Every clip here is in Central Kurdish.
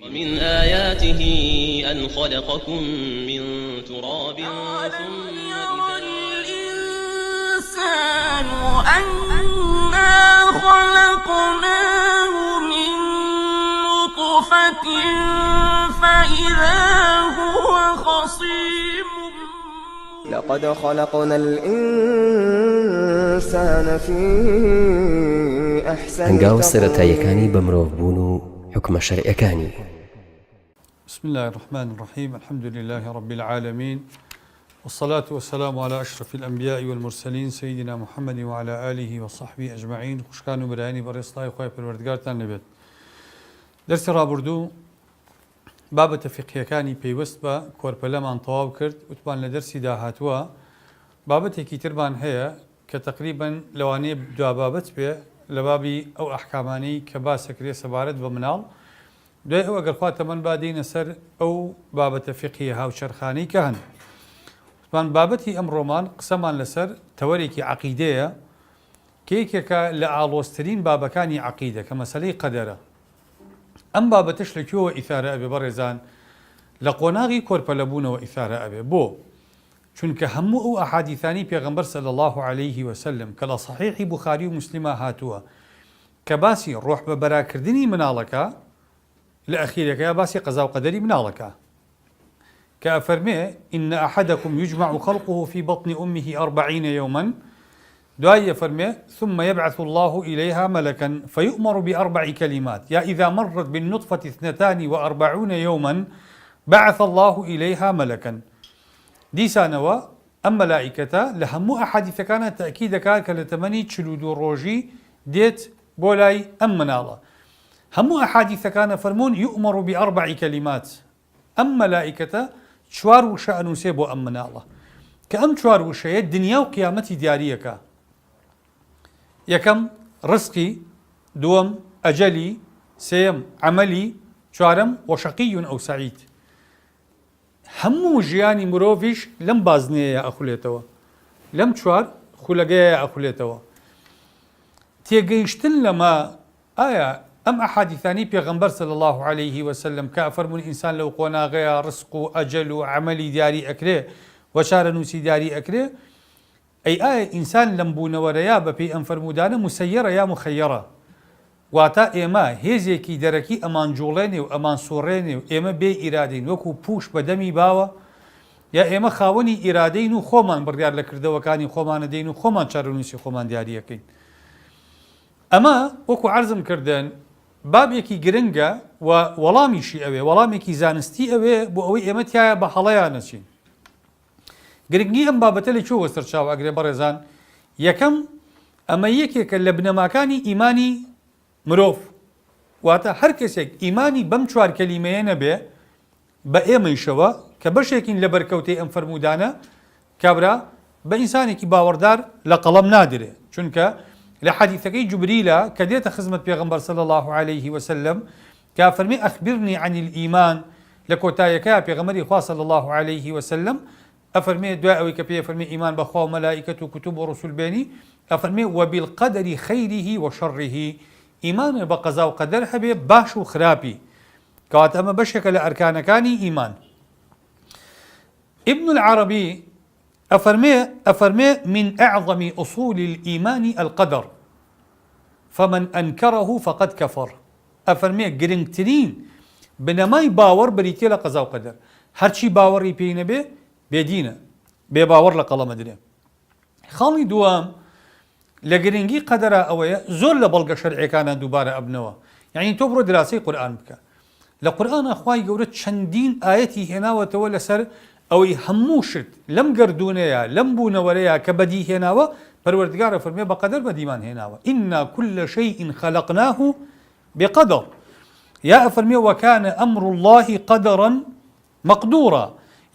ومن آياته أن خلقكم من تراب ثم يرى الإنسان أنا خلقناه من نطفة فإذا هو خصيم لقد خلقنا الإنسان في أحسن هەنگاوە سەرەتاییەکانی بە مرۆڤبوون و حکمە شەرعیەکانی. بسم الله الرحمن الرحيم الحمد لله رب العالمين والصلاة والسلام على أشرف الأنبياء والمرسلين سيدنا محمد وعلى آله وصحبه أجمعين خوشكان و برایانی بەڕێستای خۆی پەروەردگارتان لەبێت. دەرسی ڕابردوو بابەتە فقهیەکانی پەیوەست بە کۆرپەلەمان تەواو کرد. وتمان لە دەرسی داهاتووە بابەتێکی ترمان هەیە کە تقریباً لەوانەیە دوا بابەت بێ لە بابی ئەو ئەحکامانەی کە باسەکرێ سەبارەت بە مناڵ. دوای ئەو ئەگەر خواتەمەند با دێنە سەر ئەو بابەتە فقهیە هاوچەرخانەی کە هەن. وتمان بابەتی ئەمڕۆمان قسەمان لەسەر تەوەرێکی عەقیدەیە کە یەکێکە لە ئاڵۆزترین بابەکانی عەقیدە کە مەسەلەی قەدەرە. ئەم بابەتش لەکوێوە ئیثارە ئەبێ بەڕێزان؟ لە قۆناغی کۆرپەلەبوونەوە ئیثارە ئەبێ. بۆ؟ چونکە هەموو ئەو ئەحادیثانی پێغەمبەر صلی الله عليه وسلم کە لە صحیحی بوخاری و موسلیمە هاتووە کە باسی ڕۆح بە بەراکردنی مناڵەکە لە ئەخیرەکەیە باسی قەزا و قەدەری مناڵەکە کە ئەفەرمێ ئین ئەحەدەکم یجمع خەڵقه في بطن أمه 40 يوما دوای ئەفەرمێ ثم يبعث الله إليها ملكا فيؤمر ب4 كلمات يا إذا مرت بالنطفة 42 يوما بعث الله إليها ملكا. دیسانەوە ئەم مەلائیکەتە لە هەموو ئەحادیثەکانە تەئکید دەکات کە لە تەمەنی 42 ڕۆژی دێت بۆ لای ئەم مناڵە. هەموو ئەحادیثەکانە فەرموون یؤمر ب4 كلمات. ئەم مەلائیکەتە 4 وشە ئەنووسێ بۆ ئەم مناڵە کە ئەم 4 وشەیە دنیا و قیامەتی دیاریەکە. یەکەم ڕزقی، دووەم ئەجەلی، سێیەم عەمەلی، چوارەم وەشەقی ئەو سەعید. هەموو ژیانی مرۆڤیش لەم بازنەیە ئەخولێتەوە، لەم 4 خولەگەیە ئەخولێتەوە. تێگەیشتن لەمە ئایا ئەم ئەحادیثانی پێغەمبەر صلی الله عليه وسلم کە ئەفەرمون ئینسان لەو قۆناغەیە ڕزق و ئەجەل و عەمەلی دیاری ئەکرێ و چارەنووسی دیاری ئەکرێ، ئایا ئینسان لەم بوونەوەرەیە بەپێی ئەم فەرمودانە مسەیەرە یا مخەیەرە؟ واتە ئێمە هێزێکی دەرەکی ئەمان جوڵێنێ و ئەمان سوڕێنێ و ئێمە بێ ئیرادەین وەکو پوش بە دەمی باوە، یا ئێمە خاوەنی ئیرادەین و خۆمان بڕیار لە کردەوەکانی خۆمانە دەین و خۆمان چارەنووسی خۆمان دیاریەکەین. ئەمە وەکو عەرزم کردن بابێکی گرنگە و وەڵامیشی ئەوێ، وەڵامێکی زانستی ئەوێ بۆ ئەوەی ئێمە تایە بە هەڵەیان نەچین. گرنگی ئەم بابەتە لەکوێوە سەرچاو ئەگرێ بەڕێزان؟ یەکەم ئەمە یەکێکە لە بنەماکانی ئیمانی مرۆڤ. واتە هەر کەسێک ئیمانی بەم 4 کەلیمەیە نەبێ بە ئێمەیشەوە کە بەشێکین لە بەرکەوتەی ئەم فەرمودانە کابرا بە ئینسانێکی باوەڕدار لە قەڵەم نادرێ. چونکە لە حەدیثەکەی جوبریلە کە دێتە خزمەت پێغەمبەر صلی الله عليه وسلم کە فەرمی ئەخبرنی عن الإيمان لە کۆتاییەکە پێغەمبەری خوا صلی الله عليه وسلم ئەفەرمێ دوای ئەوەی کە پێ فەرمی ئیمان بەخوا و مەلائیکەت و کتوب و ڕسول بێنی، ئەفەرمێ وبالقدر خيره وشره، ئیمان بە قەزا و قەدەر هەبێ باش و خراپی، کەواتە ئەمە بەشێکە لە ئەرکانەکانی ئیمان. ابن العربي أفرمي من أعظم أصول الإيمان القدر فمن أنكره فقد كفر. أفرمي گرنگترین بنەمای باوەڕ بریتە لە قەزا و قەدەر. هەرچی باوەڕی پێی نەبێ بێدینە، بێ باوەڕ لە قەڵەمە درێ. خاڵی دووەم لە گرنگی قەدەرە ئەوەیە زۆر لە بەڵگە شەرعیەکانە دووبارە ئەبنەوە. یعنی تۆ بڕۆ دراسی قورئان بکە. لە قورئانە خوای گەورە چەندین ئایەتی هێناوەتەوە لەسەر ئەوەی هەموو شت لەم گەردونەیە لەم بوونەوەرەیە کە بەدی هێناوە پەروەردگارە فەرمێ بە قەدەر بەدیمان هێناوە. ئینا كل شيء خلقناه بقدر. یا ئەفەرمێ وكان أمر الله قدرا مقدورا.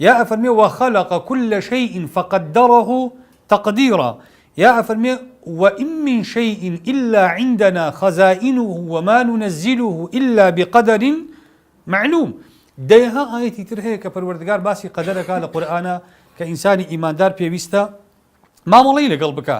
یا ئەفەرمێ وخلق كل شيء فقدره تقديرا. یا ئەفەرمێ وإن من شيء إلا عندنا خزائنه وما ننزله إلا بقدر معلوم. دەیها ئاەتی تر هەیە کە پەروەردگار باسی قەدەرەکە لە قورئانە کە ئینسانی ئیماندار پێویستە مامەڵەی لەگەڵ بکە.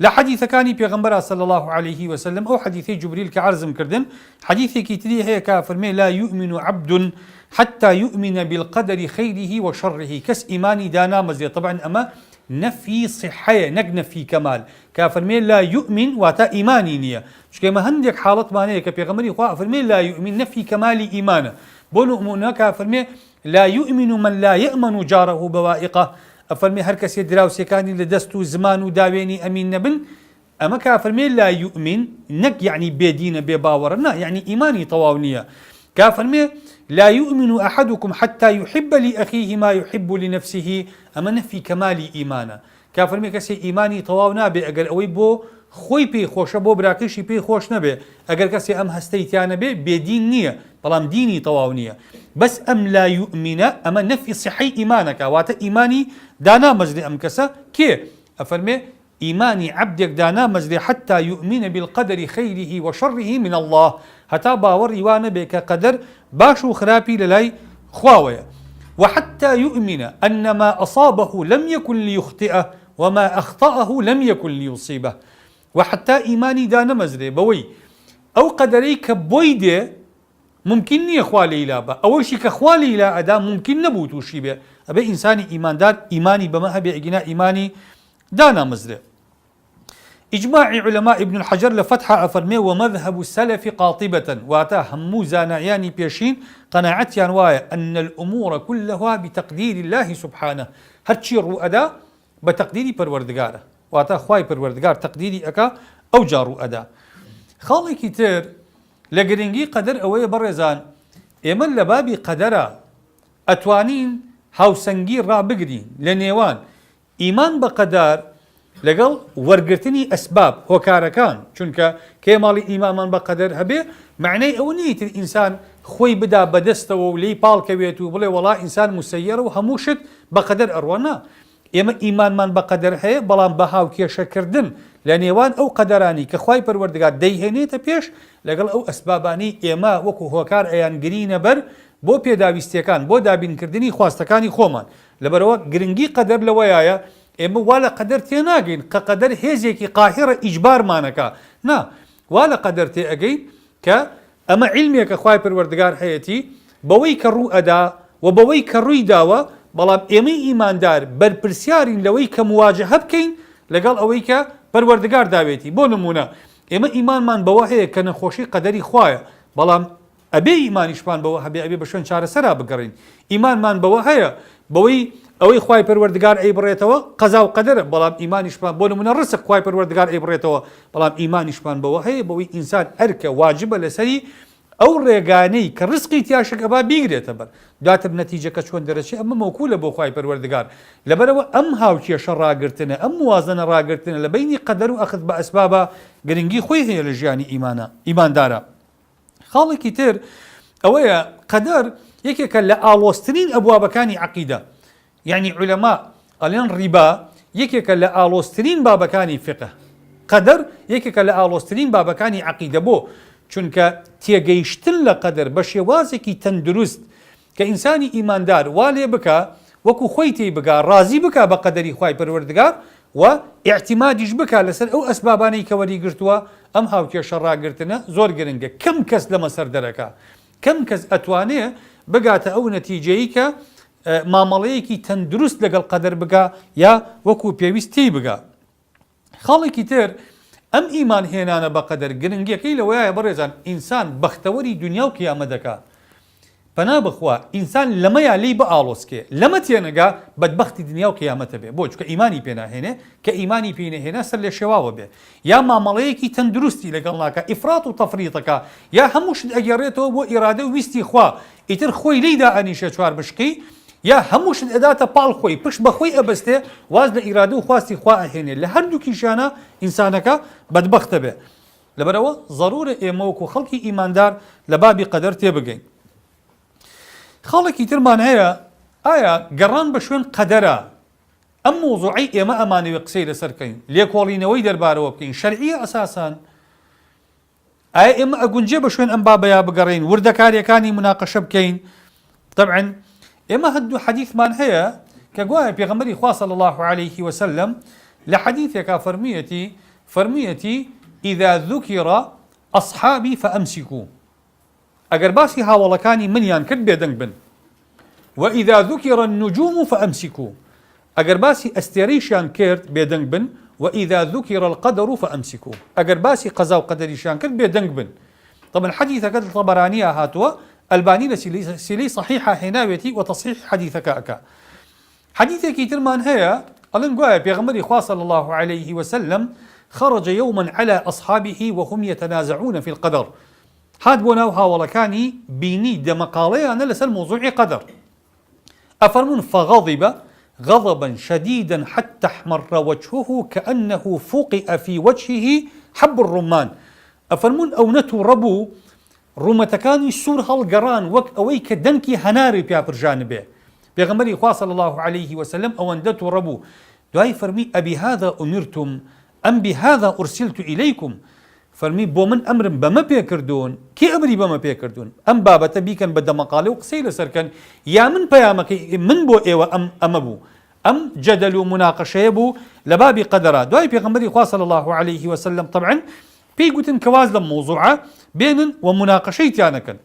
لحديث كاني بيغمبر صلى الله عليه وسلم أو حديثي جبريل كعرزم كردن حديثي كتري هي كافرمي لا يؤمن عبد حتى يؤمن بالقدر خيره وشره كس إيماني دانا مزي طبعا أما نفي صحية نفي كمال كافرمي لا يؤمن واتا إيماني نية مش كما هندك حالة مانية كبيغمبري كافرمي لا يؤمن نفي كمال إيمانه بونو أمونا كافرمي لا يؤمن من لا يأمن جاره بوائقه أفرمي هركس يدراو سيكاني لدستو زمان داويني أمين نبن أما كافرمي لا يؤمن نك يعني بيدين بباورنا يعني إيماني طواونية كافرمي لا يؤمن أحدكم حتى يحب لأخيه ما يحب لنفسه أما نفي كمال إيمانه كافرمي كسي إيماني طواونا بي أقل أوي بو خوي بي خوش بو براكشي بي خوش نبي أقل كسي أم هستيتيانا بي بيدين نية بلام ديني طواونية بس أم لا يؤمن أما نفي صحي إيمانك واتا إيماني دانا مجري أم كسا كي أفرمي إيماني عبدك دانا مجري حتى يؤمن بالقدر خيره وشره من الله هتا باور إيوانا بك قدر باشو خرابي للاي خواوية وحتى يؤمن أن ما أصابه لم يكن ليخطئه وما أخطأه لم يكن ليصيبه وحتى إيماني دانا مجري بوي أو قدريك بويدي ممكن ني خوالي لا با اول شيء كخوالي لا ادا ممكن نبوتو شي به ابي انساني ايماندار ايماني بما ابي اجنا ايماني دانا مزرع اجماع علماء ابن الحجر لفتح افرمي ومذهب السلف قاطبه واتا همو زانعياني بيشين قناعتي انوايا ان الامور كلها بتقدير الله سبحانه هرشي رؤدا بتقديري پروردگار واتا خواي پروردگار تقديري اكا او جارو ادا خالي كتير لقرنجي قدر أوي برزان إيمن لبابي قدرة أتوانين هاوسنجي را بقرين لنيوان إيمان بقدر لقل ورقرتني أسباب هو كاركان چونك كيمالي إيمان بقدر هبي معنى أونية الإنسان خوي بدا بدسته ولي بالكويتو بلي والله إنسان مسير وهموشت بقدر أروانا إما إيمان من بقدر هي بلان بهاو كيشا كردن لنيوان أو قدراني كخواي پروردگار ديهنيتا بيش لقل أو أسباباني إما وكو هوكار أيان قرين بر بو بيداويستيكان بو دابين كردني خواستكاني خومان لبروا قرنجي قدر لويايا إما ولا قدر تيناقين كقدر هيزيكي قاهرة إجبار مانكا نا ولا قدر تيأقين أما علمي كخواي پروردگار حياتي بوي كرو أدا وبوي كروي داوا بلام إما إيمان دار برپرسيارين لوي كمواجهة بكين لقال أويك پروردگار داويتي بو نمونا إما إيمان من بوهيه كنخوشي قدري خوايا بلام أبي إيمانيش من بوه أبي بشون شعر سرا بقرين إيمان من بوهيه بوي أوي خواي پروردگار أي بريتوا قضاء وقدر بلام إيمانيش من بو نمونا رزق خواي پروردگار أي بريتوا بلام إيمانيش من بوهيه بوي إنسان أركة واجبة لسري أو ريغاني كرزقي تياشك أبا بيقري تبر داتر نتيجة كشون درشي أما موكولة بو خواي پروردگار لبروا أم هاوشي شر راقرتنا أم موازنة راقرتنا لبيني قدر وأخذ بأسبابا قرنجي خوي هي لجياني إيمان دارا خالي كتير أويا قدر يكيك لآلوسترين أبواب كاني عقيدة يعني علماء قالين ربا يكيك لآلوسترين بابا كاني فقه قدر يكيك لآلوسترين بابا كاني عقيدة بو چونکە تێگەیشتن لە قەدەر بە شێوازێکی تەندروست کە ئینسانی ئیماندار وا لێ بکە وەکو خۆی تێی بگا ڕازی بکە بە قەدەری خوای پەروەردگار و ئیعتیمادیش بکە لەسەر ئەو ئەسبابانەی کە وەریگرتووە ئەم هاوکێشە ڕاگرتنە زۆر گرنگە کەم کەس لەمە سەر دەرەکە کەم کەس ئەتوانێ بگاتە ئەو نەتیجەیە کە مامەڵەیەکی تەندروست لەگەڵ قەدەر بگا یا وەکو پێویست تێی بگا خاڵێکی تر أم إيمان هنا بقدر جرنجي كي لو يا برزان إنسان بختوري دنيا وقيامتك فنا بخوا إنسان لما يعلي بآلوسكي لما تينجا بدبخت دنيا وقيامته به بوج كإيماني بينا هنا كإيماني بينا هنا سل الشواو به يا ما ملايكي تندرستي لقلناك إفراط وتفريطك يا هموش أجريته وإرادة ويستي خوا إتر خوي ليدا أني شوار بشقي يا هموش الأداة بال خوي بش بخوي أبسته وازن إرادة وخواستي خوا هنا لهردو كيشانا إنسانك بدبخت به لبروا ضرورة إيموكو خلقي إيماندار لبابي قدر تيبقين خالك يترمان هيا آية قران بشوين قدرة أم موضوعي إيما أماني وقسي لسركين ليكوالين ويدر بارو بكين شرعية أساسا آية إما أقنجي بشوين أم بابا يا بقرين وردكاري كاني مناقشة بكين طبعا إما هدو حديث مان هيا كقوايا بيغمري خواه صلى الله عليه وسلم لحديث يكا فرميتي فەرموویەتی ئیذا ذوکیڕە ئەصحابی فەئەمسیکوو ئەگەر باسی هاوڵەکانی منیان کرد بێدەنگ بن وئیذا ذوکیڕە النجوم فەئەمسیکوو ئەگەر باسی ئەستێرەیشیان کرد بێدەنگ بن وئیذا ذوکیڕە القەدەر فەئەمسیکوو ئەگەر باسی قەزا و قەدەریشیان کرد بێدەنگ بن. طبعا حەدیثەکە لە طەبەرانیە هاتووە، ئەلبانی لە سیلەی صەحیحە هێناوێتی و تەصحیح حەدیثەکە ئەکا. حەدیثێکی ترمان هەیە ئەڵێن گوایە پێغەمبەری خوا صلی الله عليه وسلم خرج يوما على أصحابه وهم يتنازعون في القدر. هاد بۆ ناو هاوڵەکانی بینی دەمەقاڵەیانە لەسەر موضوعی قەدەر. ئەفەرمون فغضب غضبا شديدا حتى احمر وجهه كأنه فوقئ في وجهه حب الرمان. ئەفەرمون ئەو نەتووڕەبوو ڕوومەتەکانی سوور هەڵگەڕان وەک ئەوەی کە دەنکی هەناری پیاپرژان بێ. پێغەمبەری خوا صلی الله عليه وسلم ئەوەندە تووڕەبوو. دوای فەرمی ئەبی هذا أمرتم ئەم بهذا أرسلت إليكم. فەرمی بۆ من ئەمرم بەمە پێکردوون، کێ ئەمری بەمە پێکردوون؟ ئەم بابەتە بیکەن بە دەمەقاڵێ و قسەی لەسەرکەن، یا من پەیامەکەی من بۆ ئێوە ئەمە بوو. ئەم جەدەل و مناقەشەیە بوو لە بابی قەدەرا. دوای پێغەمبەری خوا صلی الله عليه وسلم طبعا پێی گوتن کەواز لەم مۆزوعە بێنن و مناقەشەی تیانەکەن.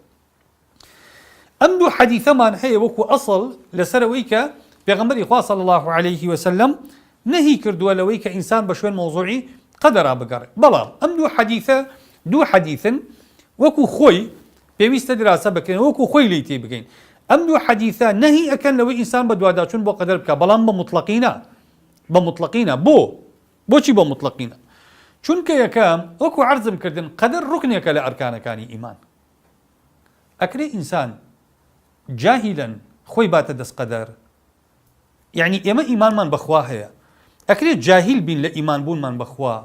ئەم دوو حەدیثەمان هەیە وەکو ئەسڵ لەسەرەوەی کە پێغەمبەری خوا صلی الله عليه وسلم نهی کردووە لەوەی کە ئینسان بە شوێن مۆزوعی قەدەرا بگەڕێت. بەڵام ئەم دوو حەدیثن وەکو خۆی پێویستە دراسە بکەین، وەکو خۆی لی تێ بگەین. ئەم دوو حەدیثە نهی ئەکەن لەوەی ئینسان بە دوواداچوون بۆ قەدەر بکە، بەڵام بە مطلقینە. بۆچی بۆ مطلقینە؟ چونکە یەکەم وەکو عەرزم کردن قەدەر ڕوکنێکە لە ئەرکانەکانی ئیمان. ئەکرێ ئینسان جاهیلەن خۆی باتە دەست قەدەر. یعنی ئێمە ئیمانمان بەخوا هەیە، ئەکرێت جاهیل بین لە ئیمان بوونمان بەخوا،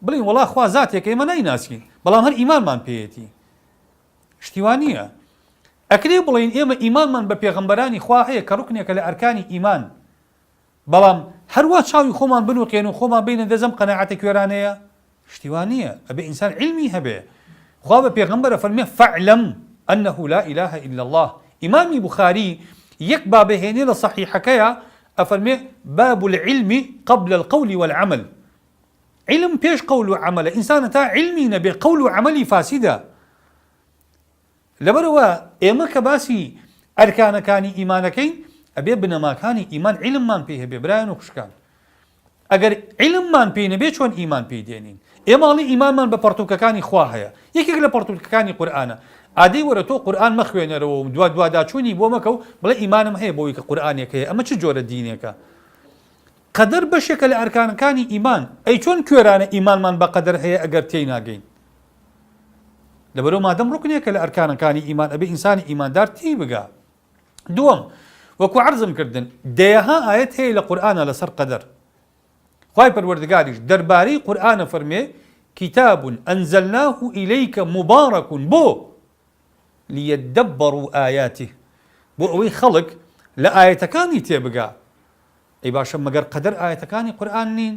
بڵین وەڵا خوا زاتێکە ئێمە نایناسین بەڵام هەر ئیمانمان پێیەتی. شتیوان نییە. ئەکرێ بڵین ئێمە ئیمانمان بە پێغەمبەرانی خوا هەیە کە ڕوکنێکە لە ئەرکانی ئیمان، بەڵام هەروە چاوی خۆمان بنوقێن و خۆمان بینە دەزەم قەناعەتە کوێرانەیە. شتیوان نییە. ئەبێ ئینسان علمی هەبێ. خوا بە پێغەمبەرە فەرمێ فەعلەم ئەنەه لا إله إلا الله. ئیمامی بوخاری یەک بابەهێنێ لە صەحیحەکەیە ئەفەرمێ باب العلم قبل القول والعمل. علم پێش قول و عملە. ئینسانە تا علمی نەبێ قول و عملی فاسیدە. لەبەرەوە ئێمە کە باسی ئەرکانەکانی ئیمانەکەین ئەبێ بنەماکانی ئیمان علممان پێ هەبێ. برایان و خوشکان، ئەگەر علممان پێی نەبێ چۆن ئیمان پێی دێنین؟ ئێماڵی ئیمانمان بە پەرتوکەکانی خوا هەیە. یەکێک لە پەرتوکەکانی قورئانە. ئادەی وەرە تۆ قورئان مەخوێنەرەوە و دواداچوونی بۆ مەکە و بڵێ ئیمانم هەیە بۆی کە قورئانێک هەیە. ئەمە چ جۆرە دینێکە؟ قەدەر بەشێکە لە ئەرکانەکانی ئیمان. ئەی چۆن کوێرانە ئیمانمان بە قەدەر هەیە ئەگەر تێی ناگەین؟ لەبەرەوە مادەم ڕوکنێکە لە ئەرکانەکانی ئیمان ئەبێ ئینسانی ئیماندار تێی بگا. دووەم، وەکو عەرزم کردن دەیەها ئایەت هەیە لە قورئانە لەسەر قەدەر. خوای پەروەردگاریش دەربارەی قورئانە فەرمێ کتاب ئەنزەلناه ئیلەیکە مبارەک بۆ لیەدەبەڕوا ئایاته، بۆ ئەوەی خەڵک لە ئایەتەکانی تێبگا. ئەی باشە مەگەر قەدەر ئایەتەکانی قورئان نین؟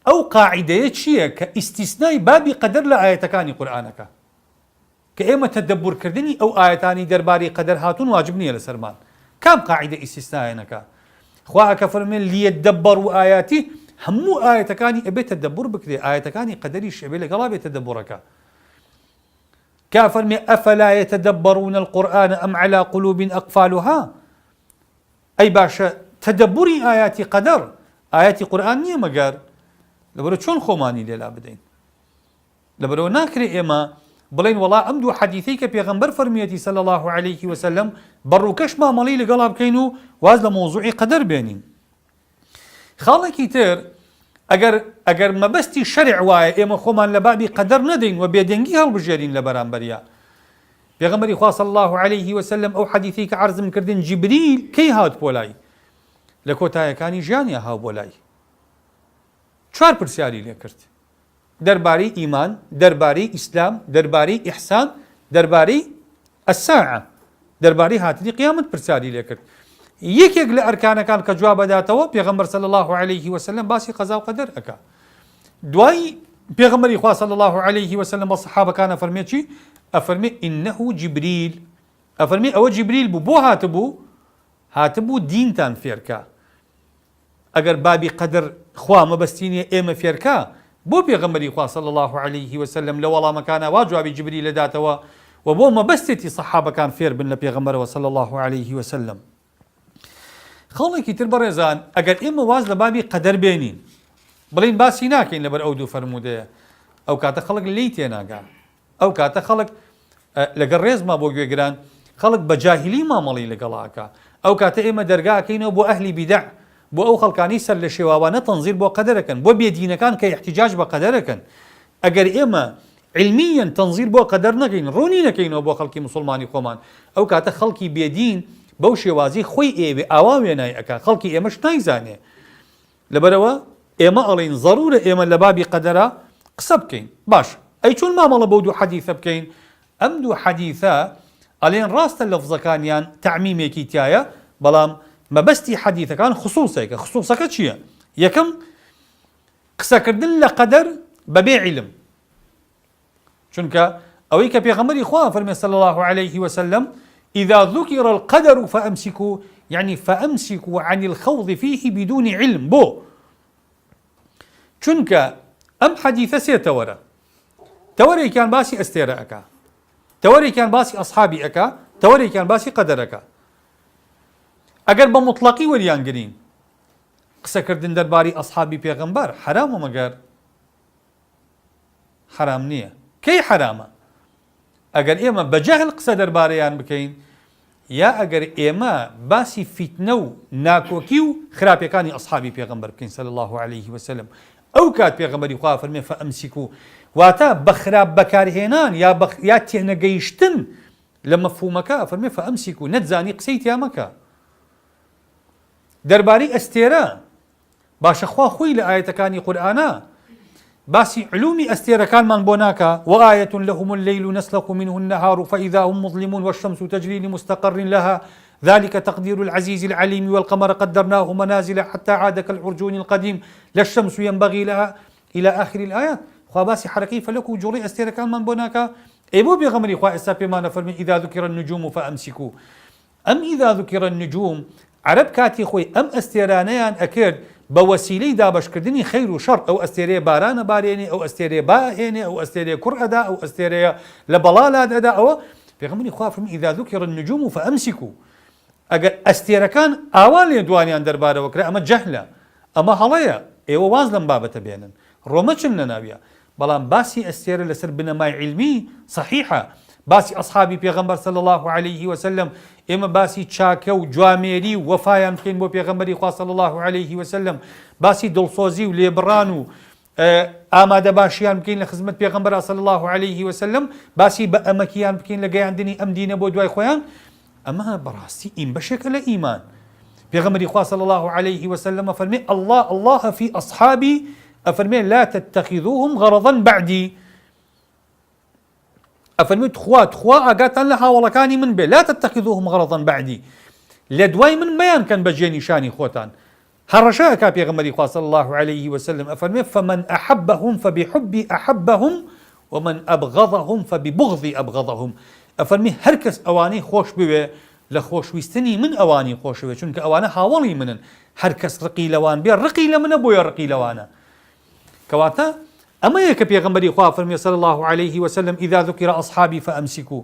ئەو قاعیدەیە چییە کە ئیستیسنای بابی قەدەر لە ئایەتەکانی قورئانەکە کە ئێمە تەدەبورکردنی ئەو ئایەتانی دەربارەی قەدەر هاتوون واجب نییە لەسەرمان؟ کام قاعیدە ئیستیسنایەنەکە؟ خوا ئەکە فەرمێن لیەدەبەڕوا ئایاته، هەموو ئایەتەکانی ئەبێت تەدەبور بکرێ، ئایەتەکانی قەدەریش ئەبێ لەگەڵا بێت تەدەبورەکە. کا فەرمێ ئەفەلا یەتەدەبەڕون القورئان ئەم عەلا قولوب ئەقفالها. ئەی باشە تەدەبوری ئایاتی قەدەر ئایاتی قورئان نییە مەگەر؟ لەبەرەوە چۆن خۆمانی لێلا بدەین؟ لەبەرەوە ناکرێ ئێمە بڵین وەڵا ئەم دوو حەدیثەی کە پێغەمبەر فەرمیەتی صلی الله عليه وسلم بەڕووکەش مامەڵەی لەگەڵا بکەین و واز لە مۆزوعی قەدەر بێنین. خاڵێکی تر ئەگەر مەبەستی شەرع وایە ئێمە خۆمان لە بابی قەدەر نەدەین و بێدەنگی هەڵبژێرین لە بەرامبەریا. پێغەمبەری خوا صلی الله عليه وسلم ئەو حەدیثەی کە عەرزم کردن جیبریل کەی هات بۆ لای؟ لە کۆتایەکانی ژیانیا هاو بۆ لای. 4 پرسیاری لێ کرد دەربارەی ئیمان، دەربارەی ئیسلام، دەربارەی ئیحسان، دەربارەی ئەساعە، دەربارەی هاتنی قیامەت پرسیاری لێ کرد. یەکێک لە ئەرکانەکان کە جواب بداتەوە پێغەمبەر صلی الله عليه وسلم باسی قەزا و قەدەر ئەکا. دوای پێغەمبەری خوا صلی الله عليه وسلم بە سەحابەکانە فەرمێ چی؟ ئەفەرمێ ئینەه جیبریل. ئەفەرمێ ئەوە جیبریل بوو. بۆ هاتبوو دینتان فێرکە. ئەگەر بابی قەدر خوا مەبەستینە ئێمە فێرکە بۆ پێغەمبەری خوا صلی الله عليه وسلم لە وەڵامەکانە وا جوابی جبریل داتەوە و بۆ مەبەستێتی سەحابەکان فێر بن لە پێغەمبەرەوە صلی الله عليه وسلم. خەڵێکی تر بەڕێزان ئەگەر ئێمە واز لە بابی قەدەر بێنین بڵین باسی ناکەین لەبەر ئەو دوو فەرمودەیە، ئەو کاتە خەڵک لی تێناگا، ئەو کاتە خەڵک لەگەڵ ڕێزما بۆ گوێگران خەڵک بە جاهیلی مامەڵی لەگەڵاکە، ئەو کاتە ئێمە دەرگاکەینەوە بۆ ئەهلی بیدع، بۆ ئەو خەڵکانی سەر لە شێواوانە تەنزیر بۆ قەدەرەکەن، بۆ بێدینەکان کە احتیجاج بە قەدەرەکەن. ئەگەر ئێمە علمیەن تەنزیر بۆ قەدەر نەکەین، ڕوونی نەکەینەوە بۆ خەڵکی مسلمانی خۆمان، ئەو کاتە خەڵکی بێدین بەو شێوازی خۆی ئێوێ ئاوا وێنای ئەکا، خەڵکی ئێمەش نایزانێ. لەبەرەوە ئێمە ئەڵێن ضرورە ئێمە لە بابی قەدەرە قسە بکەین. باش ئەی چۆن مامەڵە بەو دوو حەدیثە بکەین؟ ئەم دوو حەدیثە ئەڵێن ڕاستە لەفزەکانیان تەعمیمێکی تایە، بەڵام مەبەستی حەدیثەکان خصوصێکە. خصوصەکە چییە؟ یەکەم قسەکردن لە قەدەر بەبێ عیلم، چونکە ئەوەی کە پێغەمبەری خوا فەرمێ صلی الله عليه وسلم إذا ذكر القدر فأمسكوا، يعني فأمسكوا عن الخوض فيه بدون علم. بۆ چونکە ئەم حەدیثە سێ تەوەرە، تەوەرێکیان باسی ئەستێرە ئەکا، تەوەرێکیان باسی ئەصحابی ئەکا، تەوەرێکیان باسی قەدەرەکە. ئەگەر بە مطلقی وەریان گرین قسەکردن دەرباری ئەصحابی پێغەمبەر حرامە مەگەر؟ حرام نییە. کەی حرامە؟ ئەگەر ئێمە بەجەهل قسە دەربارەیان بکەین، یا ئەگەر ئێمە باسی فیتنە و ناکۆکی و خراپەکانی ئەصحابی پێغەمبەر بکەین صلی الله عليه وسلم. ئەو کات پێغەمبەری خوا فەرمێ فەئەمسیکوا، واتە بە خراپ بەکارهێنان یا تێنەگەیشتن لە مەفهومەکە فەرمێ فەئەمسیکوا، نەتزانی قسەی تیا مەکە. دەربارەی ئەستێرە باشە خوا خۆی لە ئاەتەکانی قورئانە باسی علومی ئەستێرەکانمان بۆ ناکە. وآية لهم الليل نسلخ منه النهار فإذا هم مظلمون والشمس تجري لمستقر لها ذلك تقدير العزيز العليم والقمر قدرناه منازل حتى عاد كالعرجون القديم لا الشمس ينبغي لها إلى آخر الآيات. خوا باسی حرەکەی فەلەک و جوڵی ئەستێرەکانمان بۆ ناکە. ئێ بۆ پێغەمبەری خوا ئێستا پێمانە فەرمی إذا ذكر النجوم فأمسكوا. ئەم إذا ذكر النجوم عرب کاتی خۆی ئەم ئەستێرانەیان ئەکرد بە وەسیلەی دابەشکردنی خەیر و شەڕ. ئەو ئەستێرەیە بارانە بارێنێ، ئەو ئەستێرەیە باهێنێ، ئەو ئەستێرەیە کوڕ ئەدا، ئەو ئەستێرەیە لە بەڵالات ئەدا. ئەوە پێغەمبەری خوا فەرمی إذا ذكر النجوم فأمسكوا. ئەگەر ئەستێرەکان ئاوا لێ دوانیان دەربارەوە کرا ئەمە جەهلە، ئەمە هەڵەیە، ئێوە واز لەم بابەتە بێنن، ڕۆمەچن لە ناویە. بەڵام باسی ئەستێرە لەسەر بنەمای علمی صحیحە. باسی ئەصحابی پێغەمبەر صلی الله عليه وسلم ئێمە باسی چاکە و جوامێری و وەفایان بکەین بۆ پێغەمبەری خوا صلی الله عليه وسلم، باسی دڵسۆزی و لێبڕان و ئامادە باشیان بکەین لە خزمەت پێغەمبەر صلی الله عليه وسلم، باسی بە ئەمەکیان بکەین لە گەیاندنی ئەم دینە بۆ دوای خۆیان. ئەمە بەڕاستی ئین بەشێکە لە ئیمان. پێغەمبەری خوا صلی الله عليه وسلم فەرمێ الله في أصحابي، ئەفەرمێ لا تتخذوهم غرضا بعدي. ئەفەرمێت خوا ئاگاتان لە هاوڵەکانی من بێ، لا تتخذوهم غرضا بعدي، لە دوای من مەیان کەن بە جێنیشانی خۆتان. هەڕەشەیەکا پێغەمبەری خوا صلی الله عليه وسلم ئەفەرمێ فمن أحبهم فبحبي أحبهم ومن أبغضهم فببغضي أبغضهم. ئەفەرمی هەر کەس ئەوانەی خۆش بوێ لە خۆشویستنی من ئەوانی خۆش بوێ، چونکە ئەوانە هاوڵی منن. هەر کەس ڕقی لەوان بێ ڕقی لە منە بۆیە ڕقی لەوانە. کەواتە ئەمەیە کە پێغەمبەری خوا فەرمی صلی الله عليه وسلم إذا ذكر أصحابي فأمسكوا.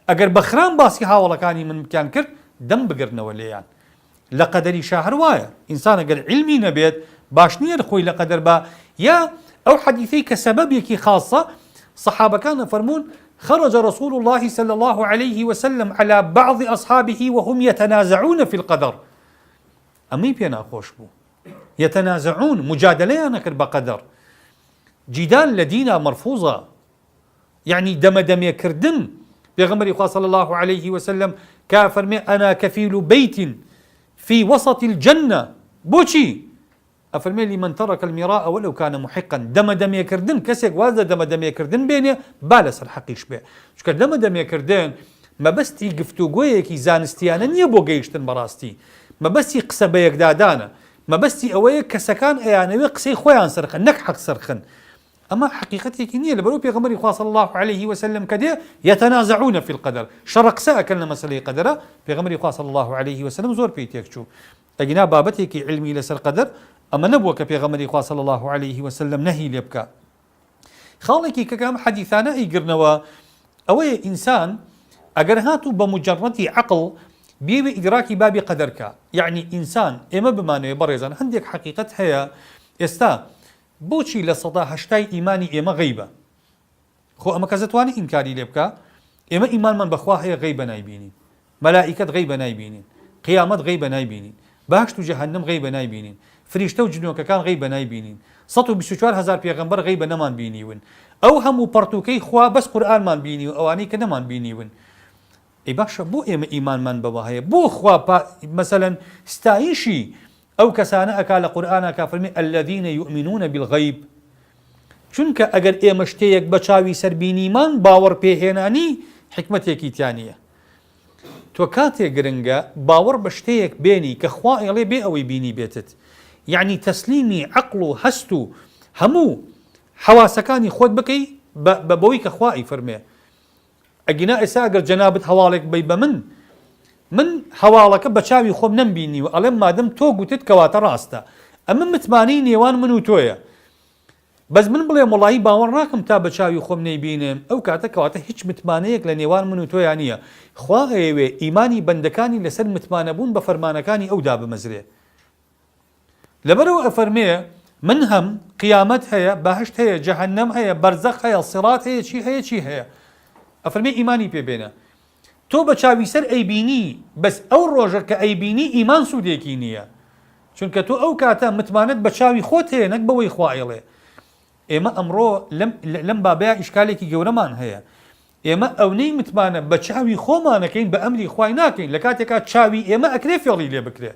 ئەگەر بەخران باسی هاوڵەکانی من بکیان کرد دەم بگرنەوە لێیان. لە قەدەری شاهر وایە ئینسان ئەگەر علمی نەبێت باش نییە خۆی لە قەدەر بە، یا ئەو حەدیثەی کە سەبەبێکی خاصە صحابەکان فەرمون خرج رسول الله صلى الله عليه وسلم على بعض أصحابه وهم يتنازعون في القدر. أمي بينا خوش بو يتنازعون، مجادلة نكر بقدر، جدال لدينا مرفوضة، يعني دمدمي كردن. بيغمر صلى الله عليه وسلم كافر أنا كفيل بيت في وسط الجنة. بوشي أفرمي لي من ترك المراء ولو كان محقا. دمدمي كردن كسيك وازا دمدمي كردن بيني بالس الحقيش بيه. شكر دمدمي كردن ما بستي قفتو قويكي زانستيانا نيبو قيشتن براستي، ما بستي قسا بيك دادانا، ما بستي أويك كسكان ايانا قسي خويان سرخن نك حق سرخن. أما حقيقتي كنية لبرو بيغمري صلى الله عليه وسلم كده يتنازعون في القدر. شرق سأكلنا مسألة قدرة بيغمري صلى الله عليه وسلم زور بيتيكشو أجنا بابتك علمي لسر قدر ئەمە نەبووە کە پێغەمبەری خوا صلی الله عليه وسلم نەهی لێ بکە. خاڵێکی کەم حەدیثانە ئەیگرنەوە ئەوەیە ئینسان ئەگەر هاتوو بە مجەڕەتی عەقڵ بێوێ ئیدراکی بابی قەدەرکە، یعنی ئینسان ئێمە بمانەوێ بەڕێزان هەندێک حەقیقەت هەیە ئێستا بۆچی لە 180 ئیمانی ئێمە غەیبە؟ خۆ ئەمە کەس دەتوانێت ئینکاری لێ بکە؟ ئێمە ئیمانمان بەخوا هەیە غەیبە نایبینین، مەلائیکەت غەیبە نایبینین، قیامەت غەیبە نایبینین، بەهشت و جەهەنەم غەیبە نایبینین، فریشتە و جنۆکەکان غەیبە نایبینین، 124,000 پێغەمبەر غەیبە نەمان بینیون، ئەو هەموو پەرتوکەی خوا بەس قورئانمان بینی و ئەوانەی کە نەمان بینیون. ئەی باشە بۆ ئێمە ئیمانمان بەوە هەیە؟ بۆ خوا مەسەلەن ستایشی ئەو کەسانە ئەکا لە قورئانە کا فەرمی الذين يؤمنون بالغیب، چونکە ئەگەر ئێمە شتەیەک بە چاوی سەربینیمان باوەڕ پێهێنانی حکمتێکی تیانە. تۆ کاتێک گرنگە باوەڕ بە شتەیەک بێنی کە خوا ئێڵێ بێ ئەوەی بینی بێتت، یعنی تەسلیمی عەقڵ و هەست و هەموو حەواسەکانی خۆت بکەی بە بەوەی کە خوا ئەیفەرمێ. ئەگینا ئێستا ئەگەر جەنابەت هەواڵێک بی بە من هەواڵەکە بە چاوی خۆم نەمبینی و ئەڵێم مادەم تۆ گوتت کەواتە ڕاستە، ئەمە متمانەی نێوان من و تۆیە. بەس من بڵێم وەڵاهی باوەڕ ناکەم تا بە چاوی خۆم نەیبینم، ئەو کاتە کەواتە هیچ متمانەیەک لە نێوان من و تۆیان نییە. خوا ئەیەوێ ئیمانی بەندەکانی لەسەر متمانەبوون بە فەرمانەکانی ئەودا بمەزرێ. لەبەرەوە ئەفەرمێ من هەم قیامەت هەیە، بەهشت هەیە، جەهەنەم هەیە، بەرزەخ هەیە، سیڕات هەیە، چی هەیە. ئەفەرمێ ئیمانی پێبێنە. تۆ بە چاوی سەر ئەیبینی، بەس ئەو ڕۆژە کە ئەیبینی ئیمان سوودێکی نییە، چونکە تۆ ئەو کاتە متمانەت بە چاوی خۆت هەیە نەک بەوەی خوا ئێڵێ. ئێمە ئەمڕۆ لەم بابەیە ئیشکالێکی گەورەمان هەیە. ئێمە ئەونەی متمانە بە چاوی خۆمانەکەین بە ئەمری خوای ناکەین، لە کاتێکا چاوی ئێمە ئەکرێ فێڵی لێ بکرێ.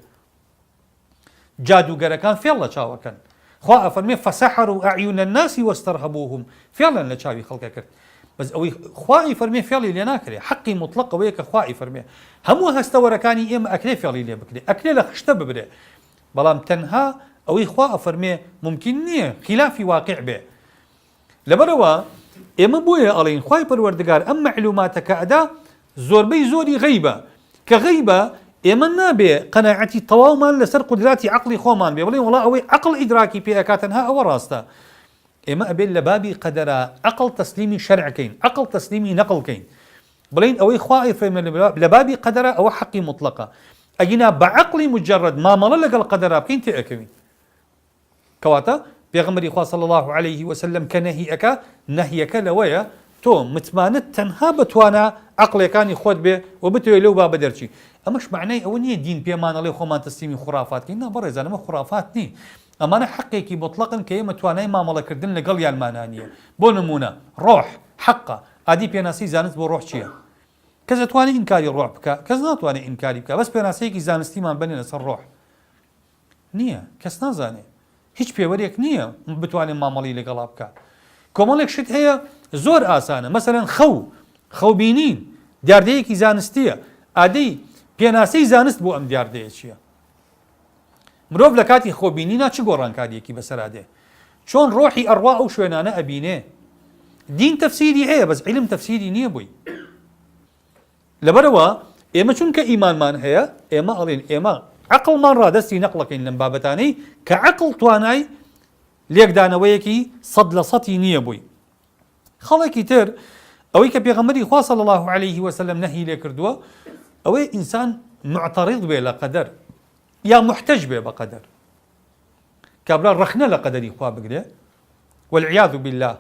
جادوگەرەکان فێڵ لە چاوەکەن. خوا ئەفەرمێ فەسەحروا ئەعیون الناس وەستەرهەبوهم، فێڵن لە چاوی خەڵکە کرد. بەس ئەوەی خوا ئیفەرمێ فێڵی لێ ناکرێ، حەقی مطلق ئەوەیە کە خوا ئیفەرمێ هەموو هەستەوەرەکانی ئێمە ئەکرێ فێڵی لێ بکرێ، ئەکرێ لە خشتە ببرێ، بەڵام تەنها ئەوەی خوا ئەفەرمێ ممکن نییە خلافی واقع بێ. لەبەرەوە ئێمە بۆیە ئەڵێن خوای پەروەردگار ئەم مەعلوماتەکە ئەدا زۆربەی زۆری غەیبە، کە غەیبە ئێمە نابێ قەناعەتی تەواومان لەسەر قودراتی عەقڵی خۆمان بێ، بڵێن وەڵا ئەوەی عەقڵ ئیدراکی پێ ئەکات تەنها ئەوە ڕاستە. ئێمە ئەبێت لە بابی قەدەرە عەقڵ تەسلیمی شەرعکەین، عەقڵ تەسلیمی نەقڵکەین، بڵێن ئەوەی خوا ئەیفەرمێ لە بابی قەدەرە ئەوە حەقی مطلقە. ئەگینا بە عەقڵی مجەڕەد مامەڵە لەگەڵ قەدەرا بکەین تێ ئەکەوین. کەواتە پێغەمبەری خوا صلی الله عليه وسلم کە نەهی ئەکا، نەهیەکە لەوەیە تۆ متمانەت تەنها بتوانە عەقڵەکانی خۆت بێ و بتوێ لەو بابە دەرچی. ئەمەش معنای ئەوە نییە دین پێمانەڵێ خۆمان تەسلیمی خوڕافاتکەین، نا بەڕێزان ئەمە خوڕافات نی، ئەمانە حەقێکی مطلقن کە ئێمە توانای مامەڵەکردن لەگەڵ یانمانانیە. بۆ نمونە ڕۆح حەقە، ئادی پێناسی زانست بۆ ڕۆح چییە؟ کەس دەتوانێت ئینکاری ڕۆح بکە، کەس ناتوانێت ئینکاری بکە، بەس پێناسەیەکی زانستیمان بنێ لەسەر ڕۆح نییە، کەس نازانێت، هیچ پێوەرێک نییە بتوانێت مامەڵی لەگەڵا بکە. کۆمەڵێک شت هەیە زۆر ئاسانە، مەسەلەن خەوبینین دیاردەیەکی زانستیە، ئادەی پێناسەی زانست بۆ ئەم دیاردەیە چییە؟ مرۆڤ لە کاتی خۆبینینا چ گۆڕانکاریەکی بەسەرادێ؟ چۆن ڕۆحی ئەڕوا ئەو شوێنانە ئەبینێ؟ دین تەفسیری هەیە بەس عیلم تەفسیری نییە بووی. لەبەرەوە ئێمە چونکە ئیمانمان هەیە، ئێمە ئەڵێن ئێمە عەقڵمان ڕادەستی نەقڵەکەین لەم بابەتانەی کە عەقڵ توانای لێکدانەوەیەکی 100% نییە بووی. خەڵێکی تر ئەوەی کە پێغەمبەری خوا صلی الله عليه وسلم نەهی لێ کردووە، ئەوەی ئینسان معتەڕیض بێ لە قەدەر یا محتەج بێ بە قەدەر، کابرا ڕەخنە لە قەدەری خوا بگرێ والعیاذ بالله،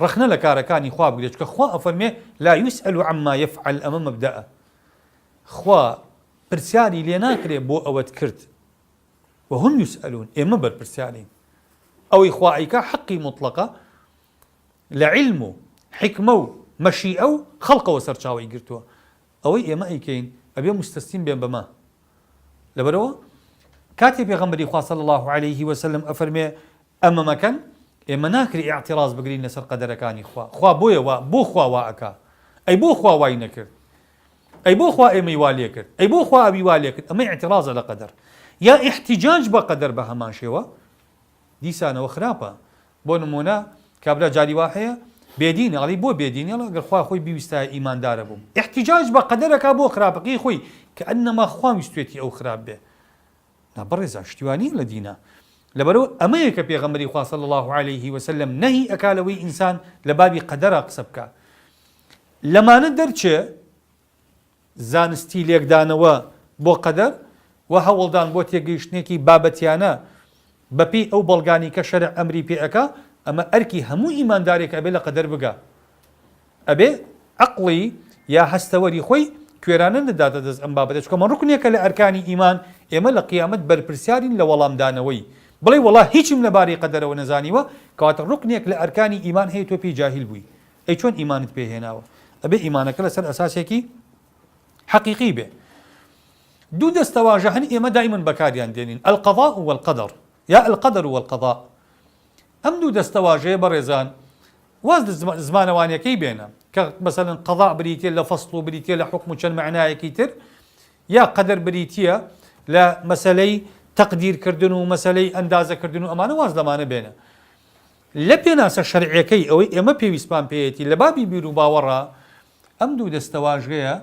ڕەخنە لە کارەکانی خوا بگرێت، چکە خوا ئەفەرمێ لا يسأل عما يفعل، ئەمە مەبدەئە، خوا پرسیاری لێ ناکرێ بۆ ئەوەت کرد وهم يسألون، ئێمە بەرپرسیارین. ئەوەی خوا ئەیکا حەقی مطلقە لە عیلم و حکمە و مەشیئە و خەڵقەوە سەرچاوی گرتووە، ئەوەی ئێمە ئەیکەین ئەبێ مستەسلیم بێن بەما. لەبەرەوە کاتێ پێغەمبەری خوا صلی الله عليه وسلم ئەفەرمێ ئەمە مەکەن، ئێمە ناکری ئیعتیراز بگرین لەسەر قەدەرەکانی خوا بۆیە بۆ خوا وا ئەکا، ئەی بۆ خوا وای نەکرد، ئەی بۆ خوا ئێمەی وا لێ کرد، ئەی بۆ خوا ئەوی وا لێ کرد، ئەمە ئیعتیرازە لە قەدەر یا احتیجاج بە قەدەر بە هەمان شێوە دیسانەوە خراپە. بۆ نمونە کابرا جاری وا هەیە بێدینە، ئەڵی بۆ بێدینە ئەگەر خوا خۆی بیویستایە ئیماندارە بووم، احتیجاج بە قەدەرەکە بۆ خراپەکەی خۆی کە ئەنەما خوا ویستوێتی ئەو خراپ بێ. بەڕێزە شتیوانی لە دینە، لبرو أميك بيغمري خواه صلى الله عليه وسلم نهي أكالوي إنسان لبابي قدر قسبك لما ندرچ زانستی لێکدانەوە بۆ قەدەر و هەوڵدان بۆ تێگەیشتنێکی بابەتیانە بەپێی ئەو بەڵگانی کە شەرع ئەمری پێ ئەکا ئەمە ئەرکی هەموو ئیماندارێک ئەبێ لە قەدەر بگا ئەبێ عەقڵی یا هەستەوەری خۆی کوێرانە نەداتە دەست ئەم بابەتە چکە من ڕوکنێکە لە ئەرکانی ئیمان ئێمە لە قیامەت بەرپرسیارین لە وەڵامدانەوەی بڵێ وەڵا هیچم لەبارەی قەدەرەوە نەزانیوە کەواتە ڕوکنێک لە ئەرکانی ئیمان هەیە تۆ پێی جاهیل بووی ئەی چۆن ئیمانت پێهێناوە ئەبێ ئیمانەکە لەسەر ئەساسێکی حقيقي به دو دستواجه هن إما دائما بكاريان دينين القضاء والقدر يا القدر والقضاء أم دو دستواجه برزان وازد زمان وانيا كي بينا مثلا قضاء بريتيا لفصل بريتيا لحكم شن معناه كيتر يا قدر بريتيا لا مسألة تقدير كردنو مسألة أندازة كردنو أمانة وازد أمانة بينا لبينا الشرعية كي أو إما بيسبان بيتي لبابي بيرو باورا أم دو دستواجه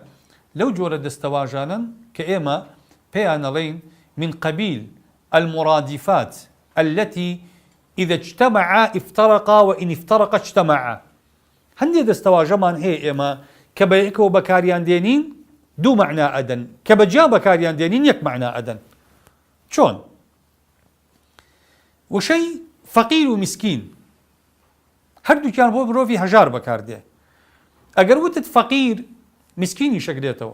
لو جورة دستواجانا كإما بيانالين من قبيل المرادفات التي إذا اجتمعا افترقا وإن افترقا اجتمعا هندي دستواجمان هي إما كبيك وبكاريان دينين دو معنى أدن كبجا بكاريان دينين يك معنى أدن شون وشي فقير ومسكين هردو كان بو بروفي هجار بكار دي أقر وتد فقير مسكيني شكريتوا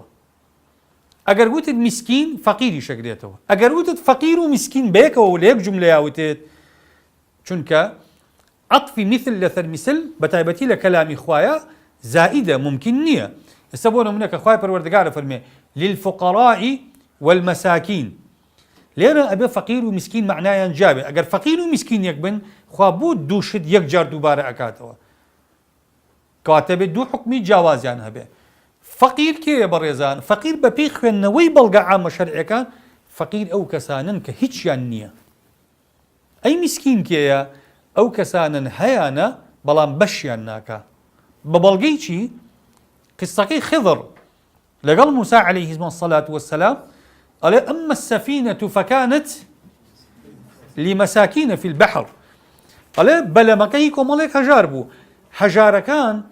اگر قلت مسكين فقيري شكريتوا اگر قلت فقير ومسكين بيك وليك جمله ياوتت چونك عطف مثل لثر مثل بتايبتي لكلام خوايا زائده ممكن نيه يسبون منك خوايا پروردگار فرمي للفقراء والمساكين لأن أبي فقير ومسكين معناه ينجابه اگر فقير ومسكين يكبن خوابود دوشد يك جار دوباره اكاتوا كاتب دو حكمي جواز يعني هبه فقير كي بريزان فقير ببيخ نوي بلغا عام شرعي كان فقير او كسانن كهيتش يانية اي مسكين كي او كسانن هيانا بلان بش ياناكا ببلغيشي قصة خضر لقال موسى عليه الصلاة والسلام قال اما السفينة فكانت لمساكين في البحر قال بلا مكيكم ملك هجاربو هجار كان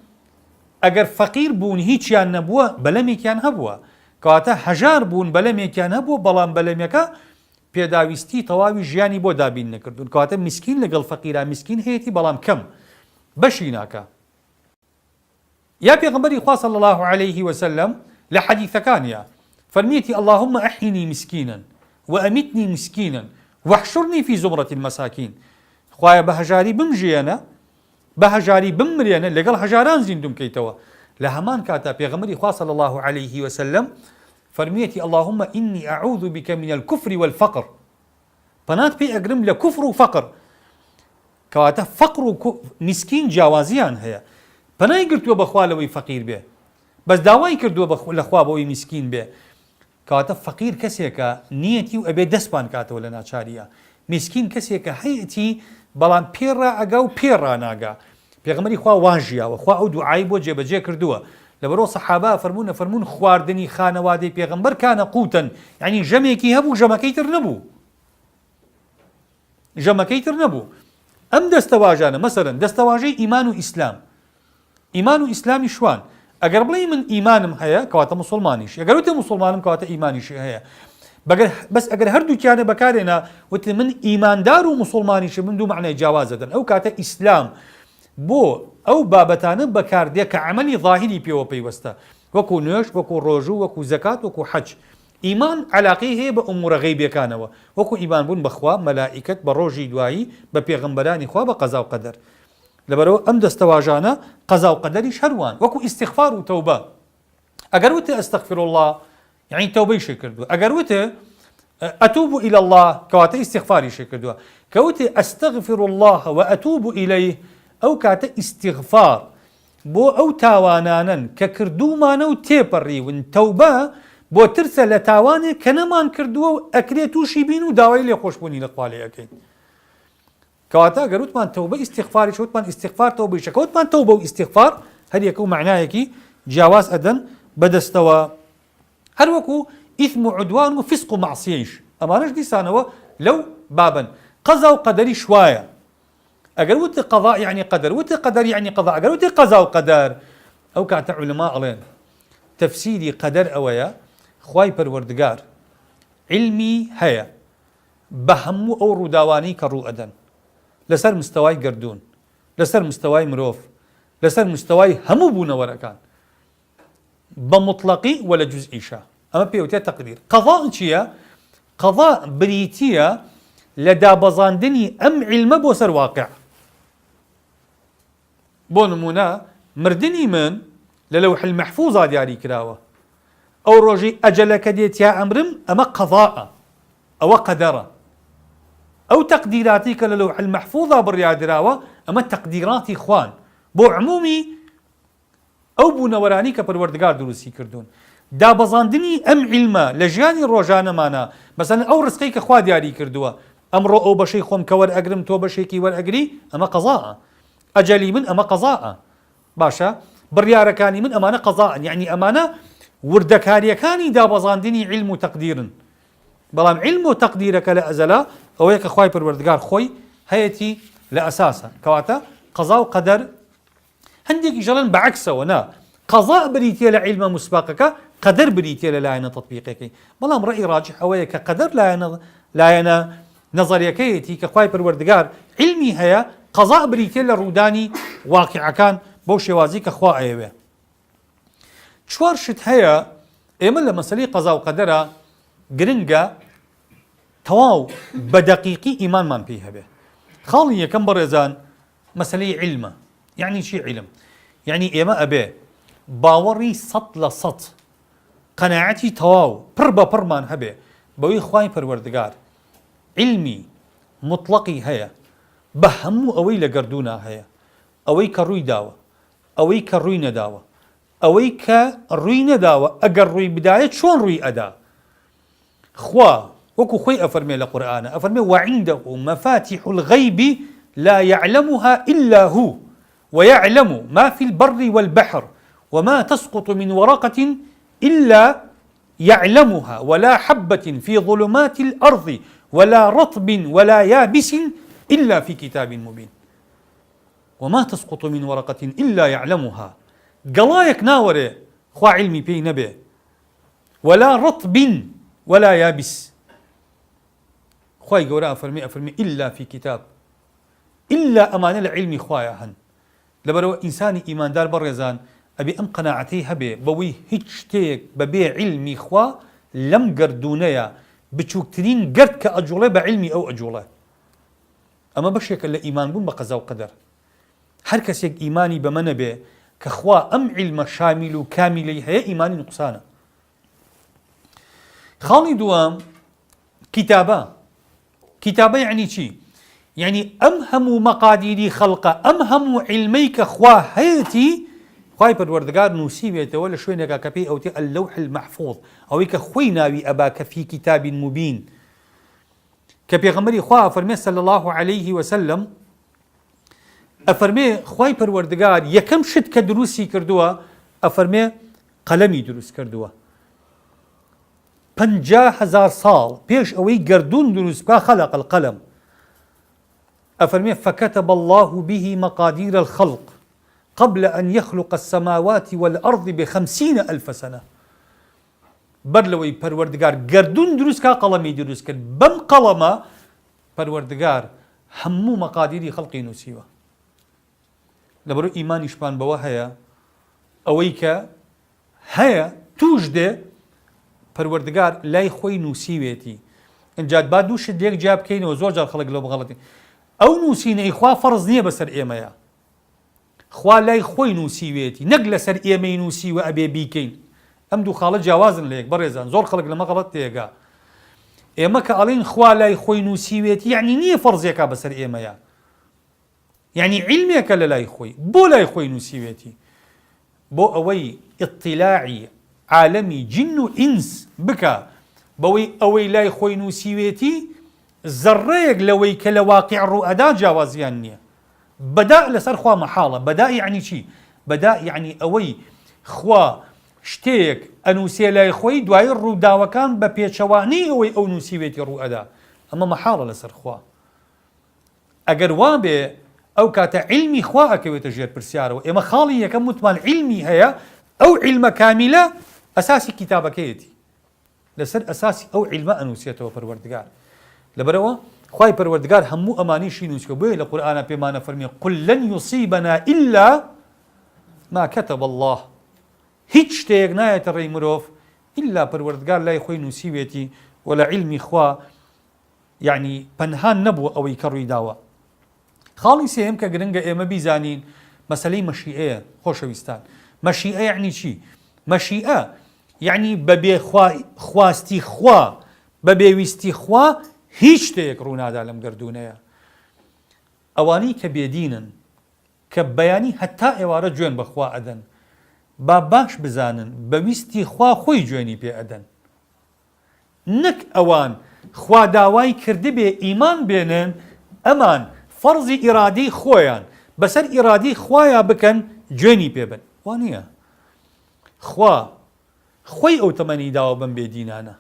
اگر فقير بون هیچیان نبووە بەلەمێکیان هەبووە کەواتە هەژار بوون بەلەمێکیان هەبووە بەڵام بەلەمێکە پێداویستی تەواوی ژیانی بۆ دابین نەکردون کەواتە مسکین لەگەڵ فەقیرا مسکین هەیەی بەڵام کەم بەشی ناکە یا پێغەمبەری خوا صلی الله عليه وسلم لە حەدیثەکانیە فەرمیەتی اللهم أحيني مسكينا وأمتني مسكينا واحشرني في زمرة المساكين خوایە بە هەژاری بمژێنە بهجاري بمريانا لقال هجاران زيندم كيتوا لهمان كاتا بيغمري خوا صلى الله عليه وسلم فرميتي اللهم إني أعوذ بك من الكفر والفقر فنات بي أقرم لكفر وفقر كواتا فقر مسكين جوازيان هيا فناي قلتوا بخوالوي فقير به بس داواي كردوا لخوابوي مسكين به كواتا فقير كسيكا نيتي وأبي دسبان كاتا ولا ناتشاريا مسكين كسيكا هيئتي بەڵام پێڕا ئەگا و پێڕا ناگا پێغەمبەری خوا واژیاوە خوا ئەو دوعای بۆ جێبەجێ کردووە لەبەرەوە سەحابا فەرمونە خواردنی خانەوادەی پێغەمبەر کانە قوتن یعنی ژەمێکی هەبوو ژەمەکەی تر نەبوو ئەم دەستەواژانە مەسەرەن دەستەواژەی ئیمان و ئیسلامی شوان ئەگەر بڵێ من ئیمانم هەیە کەواتە موسڵمانیش ئەگەر وتە موسڵمانم کەواتە ئیمانیشی هەیە بس اگر هردو كان بكارنا وتمن ايماندار ومسلمانيش من دو معنى جوازة او كاتا اسلام بو او بابتان بكار دي كعملي ظاهري بيو بيوستا وكو نوش وكو روجو وكو زكاة وكو حج ايمان علاقيه بامور غيبيه كانوا وكو ايمان بون بخوا ملائكه بروجي دواي ببيغمبراني خوا بقضاء وقدر لبرو ام دستواجانا قضاء وقدر شروان وكو استغفار وتوبه اگر وت استغفر الله يعني توبه شكردوا اگر اتوب الى الله كواتا استغفاري شكردوا كوت استغفر الله واتوب اليه او كاتا استغفار بو او تاوانانا ككردو مانو تيبري وان توبه بو ترسل تاواني كنمان كردوا اكريتو شيبينو داوي لي خوشبوني لقوالي اكيد كواتا قالوت مان توبه استغفاري شوت مان استغفار توبه شكوت مان توبه واستغفار هل يكون معناه كي جواز ادن بدستوا هل وكو إثم عدوان وفسق معصيش أما نجدي سانوا لو بابا قەزا و قەدەری شوایە. ئەگەر وتی قەضا یعنی قەدەر، وتی قەدەر یعنی قەضا، ئەگەر وتی قەزا و قەدەر، ئەو کاتە عولەما ئەڵێن تەفسیری قەدەر ئەوەیە خوای پەروەردگار علمی هەیە بە هەموو ئەو ڕووداوانەی کە ڕوو ئەدەن لەسەر مستەوای گردون، لەسەر مستەوای مرۆڤ، لەسەر مستەوای هەموو بوونەوەرەکان بە مطلقی و لە جوزئیشە. ئەمە پێوتێت تەقدیر. قەضا چییە؟ قەضا بریتیە لە دابەزاندنی ئەم عیلمە بۆ سەر واقع. بۆ نمونە مردنی من لە لەوح المەحفوظا دیاری کراوە. ئەو ڕۆژی ئەجەلەکە دێتیا ئەمرم ئەمە قەضاءە، ئەوە قەدەرە. ئەو تەقدیراتی کە لە لەوح المەحفوظا بڕیادراوە ئەمە تەقدیراتی خوان بۆ عمومی ئەو بوونەوەرانی کە پەروەردگار دروستی کردوون. دابەزاندنی ئەم عیلمە لە ژیانی ڕۆژانەمانە، مەسەڵەن ئەو ڕزقەی کە خوا دیاری کردووە، ئەمڕۆ ئەو بەشەی خۆم کە وەرئەگرم تۆ بەشێکی وەرئەگری، ئەمە قەزاءە. ئەجەلی من ئەمە قەزاءە. باشە، بڕیارەکانی من ئەمانە قەزاءن، یعنی ئەمانە وردەکاریەکانی دابەزاندنی عیلم و تەقدیرن. بەڵام عیلم و تەقدیرەکە لە ئەزەلا ئەوەیە کە خوای پەروەردگار خۆی هەیەتی لە ئەساسە. کەواتە قەزا و قەدەر هەندێکی ژەڵەن بەعەکسەوە، نا قەزا بریتە لە عیلمە مسبەقەکە، قەدەر بریتە لە لایەنە تەطبیقەکەی. بەڵام ڕەئی ڕاجح ئەوەیە کە قەدەر لایەنە نەزەریەکەیەتی کە خوای پەروەردگار عیلمی هەیە، قەزا بریتە لە ڕوودانی واقعەکان بۆ شێوازی کە خوا ئەیەوێ. چوار شت هەیە ئێمە لە مەسەلەی قەزا و قەدەرە گرنگە تەواو بە دەقیقی ئیمانمان پێی هەبێ. خاڵی یەکەم بەڕێزان مەسەلەی عیلمە. یعنی چی عیلم؟ یعنی ئێمە ئەبێ باوەڕی 100% قەناعەتی تەواو پڕ بە پڕمان هەبێ بەوەی خوای پەروەردگار عیلمی مطلقی هەیە بە هەموو ئەوەی لە گەردوونا هەیە، ئەوەی کە ڕووی داوە، ئەوەی کە ڕووی نەداوە، ئەوەی کە ڕووی نەداوە ئەگەر ڕووی بدایە چۆن ڕووی ئەدا. خوا وەکو خۆی ئەفەرمێ لە قورئانە، ئەفەرمێ وعنده مفاتيح الغيب لا يعلمها إلا هو ويعلم ما في البر والبحر وما تسقط من ورقة إلا يعلمها ولا حبة في ظلمات الأرض ولا رطب ولا يابس إلا في كتاب مبين. وما تسقط من ورقة إلا يعلمها، قلايك ناوري خوا علمي بي نبي، ولا رطب ولا يابس. خواي قوراء أفرمي إلا في كتاب، إلا أمان العلم خوايا هن. لبرو إنساني إيمان دار برزان أبي أم قناعتي هبي بوي هيتشتيك ببي علمي خوا لم قردونيا بتشوكترين قرد كأجولة بعلمي أو أجولة. أما بشيك اللي إيمان بون بقضاء وقدر. هر كسيك إيماني بمن به كخوا أم علم شامل وكامل هي إيماني نقصانه. خالي دوام كتابة يعني شي؟ يعني أمهم مقادير خلقه، أمهم علميك خوا هيتي خواي پروردگار نوسيبيته ولا شوينك كبي أو تي اللوح المحفوظ أو يك خويناوي أباك في كتاب مبين. كبيغمري خوا فرمي صلى الله عليه وسلم أفرمي خواي پروردگار يكم شد كدروسي كردوا، أفرمي قلمي دروس كردوا 50,000 ساڵ پێش ئەوەی گردون دروست بکا خلق القلم. أفرمي فكتب الله به مقادير الخلق قبل أن يخلق السماوات والأرض ب50,000 سنة. برلوي پروردگار گردون دروست کا قلمي دروست کرد، بم قلمه پروردگار همو مقادير خلقي نوسيوه. لبرو إيمان إشبان بوا هيا أويك هيا توجده پەروەردگار لای خۆی نووسیوێتی. ئەنجات با دوو شت لێک جا بکەینەوە، زۆر جار خەڵک لەو بەغەڵەتی. ئەو نووسینەی خوا فەرز نییە بەسەر ئێمەیە، خوا لای خۆی نووسیوێتی، نەک لەسەر ئێمەی نووسیوە ئەبێ بیکەین. ئەم دوو خاڵە جیاوازن لە یەک بەڕێزان، زۆر خەڵک لەمە غەڵەت تێگا. ئێمە کە ئەڵێن خوا لای خۆی نووسیوێتی یعنی نییە فەرزێکا بەسەر ئێمەیە، یعنی عیلمێکە لە لای خۆی. بۆ لای خۆی نووسیوێتی؟ بۆ ئەوەی ئیطیلاعی عالمی جن و ئینس بکە بەوەی ئەوەی لای خۆی نووسیوێتی زەڕەیەک لەوەی کە لە واقع ڕوئەدا جیاوازیان نییە. بەدا لەسەر خوا مەحاڵە. بەدا یعنی چی؟ بەدا یعنی ئەوەی خوا شتێک ئەنووسێ لای خۆی دوای ڕووداوەکان بە پێچەوانەی ئەوەی ئەو نووسیوێتی ڕوئەدا، ئەمە مەحاڵە لەسەر خوا. ئەگەر وا بێ ئەو کاتە علمی خوا ئەکەوێتە ژێر پرسیارەوە ئێمە خاڵی یەکەم وتمان علمی هەیە ئەو علمە کامیلە ئەساسی کتابەکەیەتی لەسەر ئەساسی ئەو علمە ئەنووسێتەوە پەروەردگار لەبەرەوە خوای پەروەردگار هەموو ئەمانیشی نووسکە بۆیە لە قورئانە پێمانە فەرمێ قل لن يصيبنا إلا ما كتب الله هیچ شتێک نایەتە ڕێی مرۆڤ إلا پەروەردگار لای خۆی نووسیوێتی و لە علمی خوا یعنی پەنهان نەبووە ئەوەی کە ڕووی داوە خاڵی سێم کە گرنگە ئێمە بیزانین مەسەلەی مەشیئەیە خۆشەویستان مەشیئە یعنی چی؟ مەشیئە یعنی بەبێ خواستی خوا بەبێ ویستی خوا هیچ شتێک ڕوونادا لەم گردونەیە ئەوانەی کە بێدینن کە بەیانی هەتا ئێوارە گوێن بەخوا ئەدەن با باش بزانن بە ویستی خوا خۆی گوێنی پێ ئەدەن نەک ئەوان خوا داوای کردبێ ئیمان بێنن ئەمان فەرزی ئیرادەی خۆیان بەسەر ئیرادەی خوایە بکەن گوێنی پێ بن وانە خوا خۆی ئەو تەمەنی داوە بم بێدینانە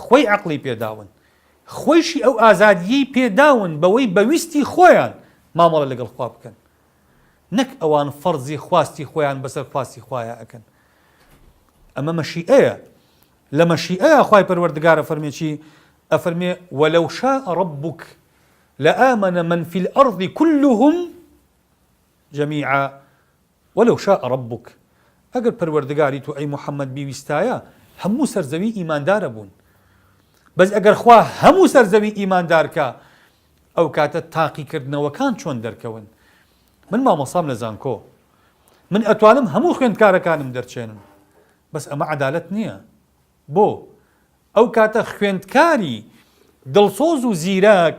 خۆی عەقڵی پێداون خۆیشی ئەو ئازادیەی پێداون بەوەی بەویستی خۆیان مامەڵە لەگەڵ خوا بکەن نەک ئەوان فەرزی خواستی خۆیان بەسەر خواستی خوایە ئەکەن ئەمە مەشیئەیە لە مەشیئەیە خوای پەروەردگارە فەرمێ چی ئەفەرمێ وەلەو شاء ربك لآمن من في الأرض كلهم جميعا ولو شاء ربك ئەگەر پەروەردگاری تو ئەی محەممەد بیویستایە هەموو سەرزەوی ئیماندارە بوون بەس ئەگەر خوا هەموو سەرزەوی ئیماندارکە ئەو کاتە تاقیکردنەوەکان چۆن دەرکەون من مامۆسام لە زانکۆ من ئەتوانم هەموو خوێندکارەکانم دەرچێنم بەس ئەمە عەدالەت نییە بۆ ئەو کاتە خوێندکاری دڵسۆز و زیرەک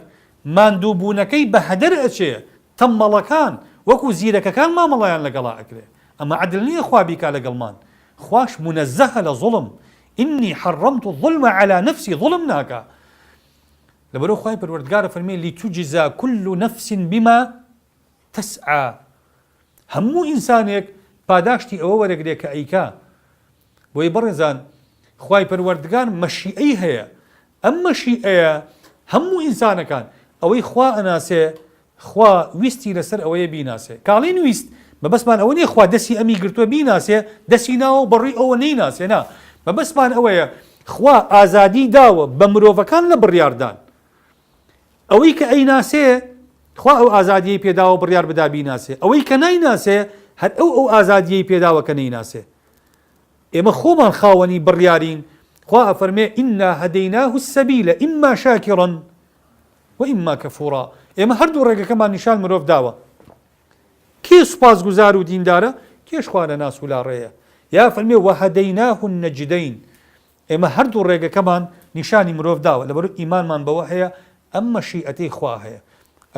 ماندووبوونەکەی بە هەدەر ئەچێ تەممەڵەکان وەکو زیرەکەکان مامەڵەیان لەگەڵا ئەکرێ ئەمە عەدل نییە خوا بیکا لەگەڵمان خوش منەزەهە لە ظڵم إني حرمت الظلم على نفسي ظلم ناكا لبرو خواهي پروردگار فرمي لتجزى كل نفس بما تسعى همو إنسانك پاداشتي أو ورقليك أيكا ويبرزان خواهي پروردگار مشيئي هيا أم مشيئي همو إنسان كان أوي خوا أناسي خوا ويستي لسر أوي بيناسي كالين ويست ببسمان أوني خوا دسي أمي قرتو بيناسي دسي ناو بري أو نيناسي نا بەبەسمان ئەوەیە خوا ئازادی داوە بە مرۆڤەکان لە بڕیاردان ئەوەی کە ئەیناسێ خوا ئەو ئازادیەی پێداوە بڕیار بدا بیناسێ ئەوەی کە نایناسێ هەر ئەو ئازادیەی پێداوە کە نەیناسێ ئێمە خۆمان خاوەنی بڕیارین خوا ئەفەرمێ ئینا هەدەیناه السەبیلە ئیما شاکرا وئیما کەفوورا ئێمە هەردوو ڕێگەکەمان نیشان مرۆڤ داوە کێ سوپاسگوزار و دیندارە کێش خوا لە ناس و لا ڕێیە یا فەرمێ وهەدەیناه النەجدەین ئێمە هەردوو ڕێگەکەمان نیشانی مرۆڤ داوە لەبەر ئیمانمان بەوە هەیە ئەم مەشیئەتەی خوا هەیە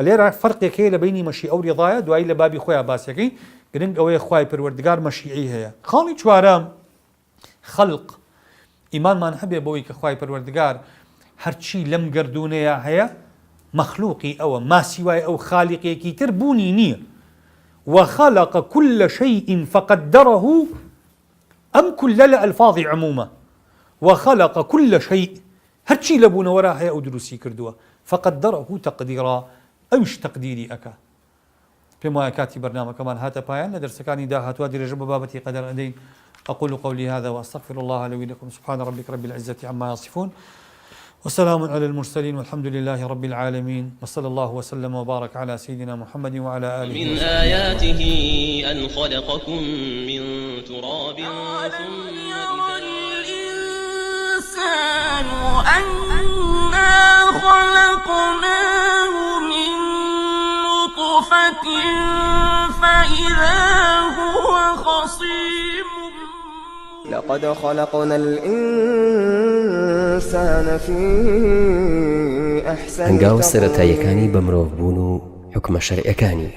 لێرە فەرقێک هەیە لە بینی مەشیئە و ڕیضایە دوایی لە بابی خۆیان باسەکەی گرنگ ئەوەیە خوای پەروەردگار مەشیئەی هەیە خاڵی چوارەم خەلق ئیمانمان هەبێ بەوەی کە خوای پەروەردگار هەرچی لەم گردونەیە هەیە مەخلوقی ئەوە ماسیوای ئەو خالیقێکی تر بوونی نییە وخلق كل شيء فقدره أم كل لألفاظ عمومة وخلق كل شيء هرشي لبون وراها أو دروسي كردوا فقدره تقديرا أوش تقديري أكا بما كاتي برنامج كمان هاتا بايان لدرس كاني دا هاتوا درجة بابتي قدر أدين أقول قولي هذا وأستغفر الله لي ولكم سبحان ربك رب العزة عما يصفون وسلام على المرسلين والحمد لله رب العالمين وصلى الله وسلم وبارك على سيدنا محمد وعلى آله من آياته أن خلقكم من تراب ثم يرى الإنسان أنا خلقناه من نطفة فإذا هو خصيم لقد خلقنا الإنسان في أحسن هەنگاوە سەرەتاییەکانی بە مرۆڤ بوون و حکمە شەرعیەکانی